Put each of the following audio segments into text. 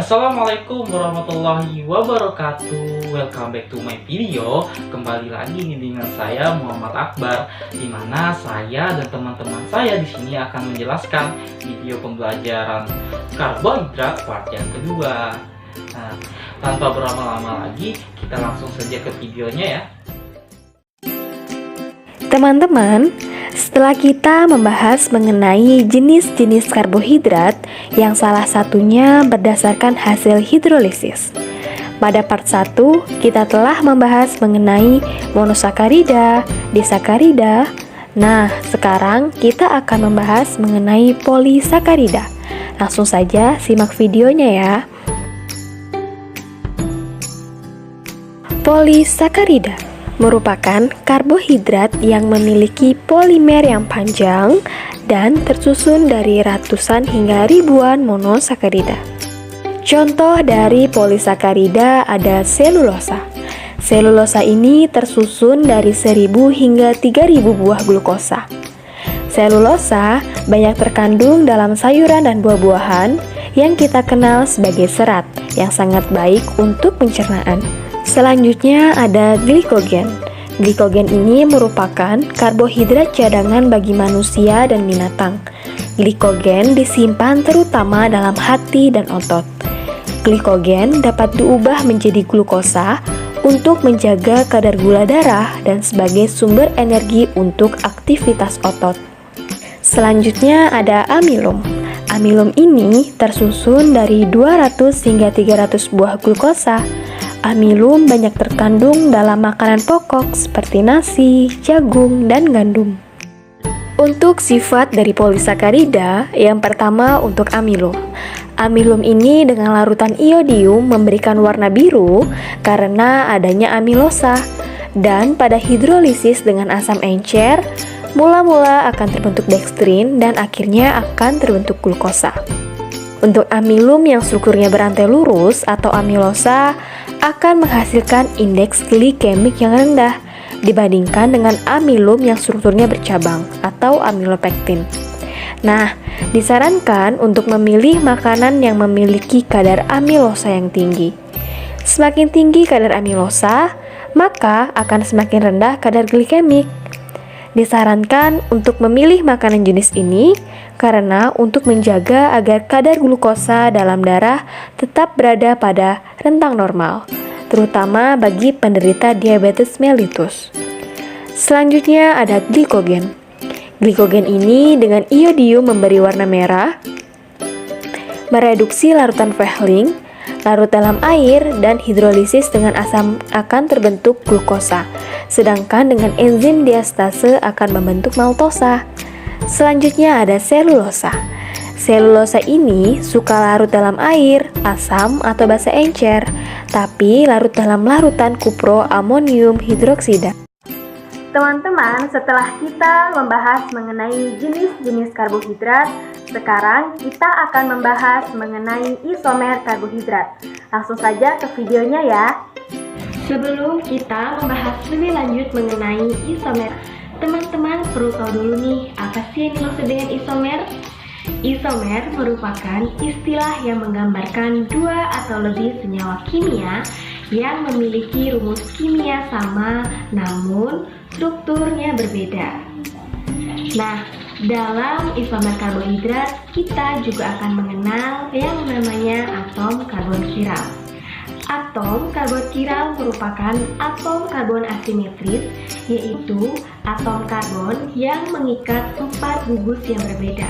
Assalamualaikum warahmatullahi wabarakatuh. Welcome back to my video. Kembali lagi nih dengan saya Muhammad Akbar, di mana saya dan teman-teman saya di sini akan menjelaskan video pembelajaran karbohidrat part yang kedua. Nah, tanpa berlama-lama lagi, kita langsung saja ke videonya ya. Teman-teman, setelah kita membahas mengenai jenis-jenis karbohidrat yang salah satunya berdasarkan hasil hidrolisis. Pada part 1, kita telah membahas mengenai monosakarida, disakarida. Nah, sekarang kita akan membahas mengenai polisakarida. Langsung saja simak videonya ya. Polisakarida merupakan karbohidrat yang memiliki polimer yang panjang dan tersusun dari ratusan hingga ribuan monosakarida. Contoh dari polisakarida ada selulosa. Selulosa ini tersusun dari 1000 hingga 3000 buah glukosa. Selulosa banyak terkandung dalam sayuran dan buah-buahan yang kita kenal sebagai serat yang sangat baik untuk pencernaan. Selanjutnya ada glikogen. Glikogen ini merupakan karbohidrat cadangan bagi manusia dan binatang. Glikogen disimpan terutama dalam hati dan otot. Glikogen dapat diubah menjadi glukosa untuk menjaga kadar gula darah dan sebagai sumber energi untuk aktivitas otot. Selanjutnya ada amilum. Amilum ini tersusun dari 200 hingga 300 buah glukosa. Amilum banyak terkandung dalam makanan pokok seperti nasi, jagung, dan gandum. Untuk sifat dari polisakarida, yang pertama untuk amilum. Amilum ini dengan larutan iodium memberikan warna biru karena adanya amilosa. Dan pada hidrolisis dengan asam encer, mula-mula akan terbentuk dekstrin dan akhirnya akan terbentuk glukosa. Untuk amilum yang strukturnya berantai lurus atau amilosa akan menghasilkan indeks glikemik yang rendah dibandingkan dengan amilum yang strukturnya bercabang atau amilopektin. Nah, disarankan untuk memilih makanan yang memiliki kadar amilosa yang tinggi. Semakin tinggi kadar amilosa, maka akan semakin rendah kadar glikemik. Disarankan untuk memilih makanan jenis ini karena untuk menjaga agar kadar glukosa dalam darah tetap berada pada rentang normal, terutama bagi penderita diabetes mellitus. Selanjutnya ada glikogen. Glikogen ini dengan iodium memberi warna merah, mereduksi larutan Fehling, larut dalam air, dan hidrolisis dengan asam akan terbentuk glukosa, sedangkan dengan enzim diastase akan membentuk maltosa. Selanjutnya ada selulosa. Selulosa ini suka larut dalam air, asam, atau basa encer, tapi larut dalam larutan kuproamonium hidroksida. Teman-teman, setelah kita membahas mengenai jenis-jenis karbohidrat, sekarang kita akan membahas mengenai isomer karbohidrat. Langsung saja ke videonya ya. Sebelum kita membahas lebih lanjut mengenai isomer, teman-teman perlu tahu dulu nih, apa sih yang dimaksud dengan isomer? Isomer merupakan istilah yang menggambarkan dua atau lebih senyawa kimia yang memiliki rumus kimia sama namun strukturnya berbeda. Nah, dalam isomer karbohidrat kita juga akan mengenal yang namanya atom karbon chiral. Atom karbon chiral merupakan atom karbon asimetris, yaitu atom karbon yang mengikat 4 gugus yang berbeda.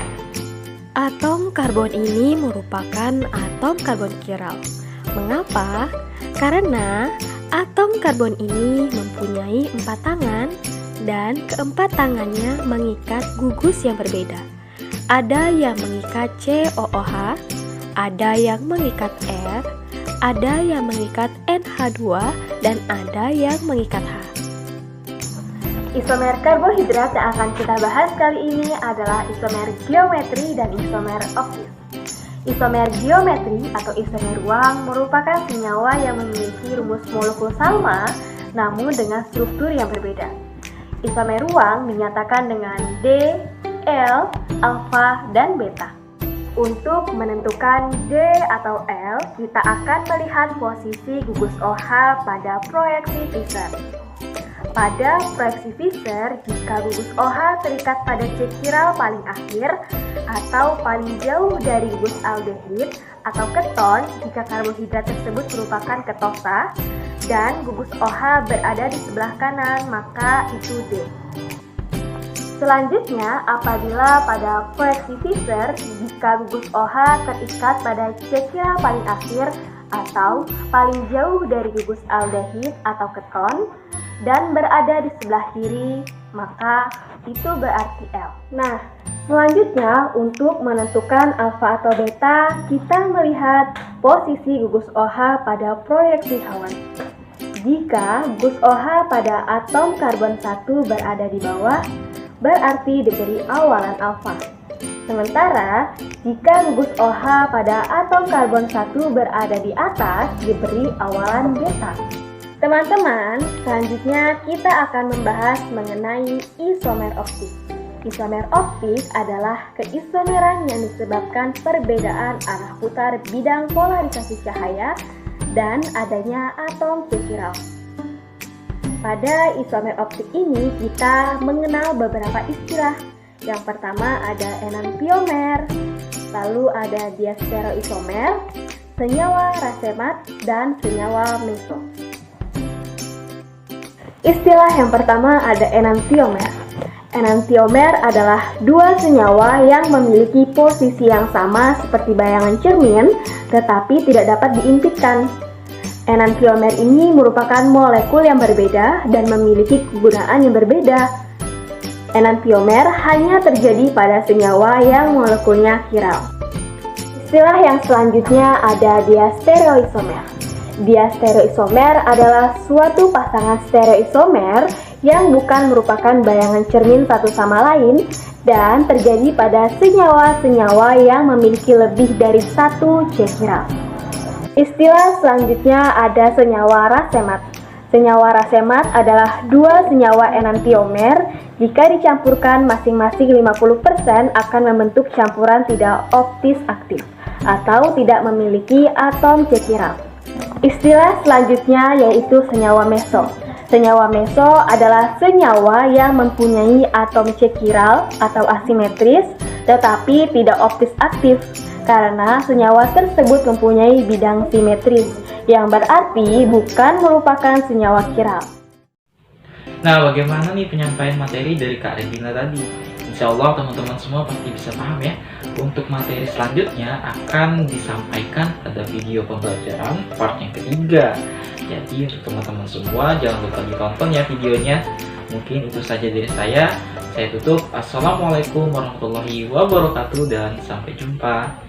Atom karbon ini merupakan atom karbon chiral. Mengapa? Karena atom karbon ini mempunyai 4 tangan dan keempat tangannya mengikat gugus yang berbeda. Ada yang mengikat COOH, ada yang mengikat R, ada yang mengikat NH2, dan ada yang mengikat H. Isomer karbohidrat yang akan kita bahas kali ini adalah isomer geometri dan isomer oksis. Isomer geometri atau isomer ruang merupakan senyawa yang memiliki rumus molekul sama namun dengan struktur yang berbeda. Isomer ruang dinyatakan dengan D, L, alfa, dan beta. Untuk menentukan D atau L, kita akan melihat posisi gugus OH pada proyeksi Fischer. Pada proyeksi Fischer, jika gugus OH terikat pada C chiral paling akhir atau paling jauh dari gugus aldehid atau keton jika karbohidrat tersebut merupakan ketosa, dan gugus OH berada di sebelah kanan, maka itu D. Selanjutnya, apabila pada proyeksi Fischer, jika gugus OH terikat pada C chiral paling akhir atau paling jauh dari gugus aldehid atau keton dan berada di sebelah kiri, maka itu berarti L. Nah, selanjutnya untuk menentukan alfa atau beta, kita melihat posisi gugus OH pada proyeksi Hawan. Jika gugus OH pada atom karbon 1 berada di bawah, berarti diberi awalan alfa. Sementara, jika gugus OH pada atom karbon 1 berada di atas, diberi awalan beta. Teman-teman, selanjutnya kita akan membahas mengenai isomer optik. Isomer optik adalah keisomeran yang disebabkan perbedaan arah putar bidang polarisasi cahaya dan adanya atom C chiral. Pada isomer optik ini kita mengenal beberapa istilah. Yang pertama ada enantiomer, lalu ada diastereoisomer, senyawa racemat, dan senyawa meso. Istilah yang pertama ada enantiomer. Enantiomer adalah dua senyawa yang memiliki posisi yang sama seperti bayangan cermin, tetapi tidak dapat diimpitkan. Enantiomer ini merupakan molekul yang berbeda dan memiliki kegunaan yang berbeda. Enantiomer hanya terjadi pada senyawa yang molekulnya chiral. Istilah yang selanjutnya ada diastereoisomer. Diastereoisomer adalah suatu pasangan stereoisomer yang bukan merupakan bayangan cermin satu sama lain dan terjadi pada senyawa-senyawa yang memiliki lebih dari satu C chiral. Istilah selanjutnya ada senyawa racemat. Senyawa racemat adalah dua senyawa enantiomer jika dicampurkan masing-masing 50% akan membentuk campuran tidak optis aktif atau tidak memiliki atom C chiral. Istilah selanjutnya yaitu senyawa meso. Senyawa meso adalah senyawa yang mempunyai atom C chiral atau asimetris tetapi tidak optis aktif, karena senyawa tersebut mempunyai bidang simetris, yang berarti bukan merupakan senyawa chiral. Nah, bagaimana nih penyampaian materi dari Kak Regina tadi? Insya Allah teman-teman semua pasti bisa paham ya. Untuk materi selanjutnya akan disampaikan pada video pembelajaran part yang ketiga. Jadi untuk teman-teman semua jangan lupa ditonton ya videonya. Mungkin itu saja dari saya. Saya tutup. Assalamualaikum warahmatullahi wabarakatuh dan sampai jumpa.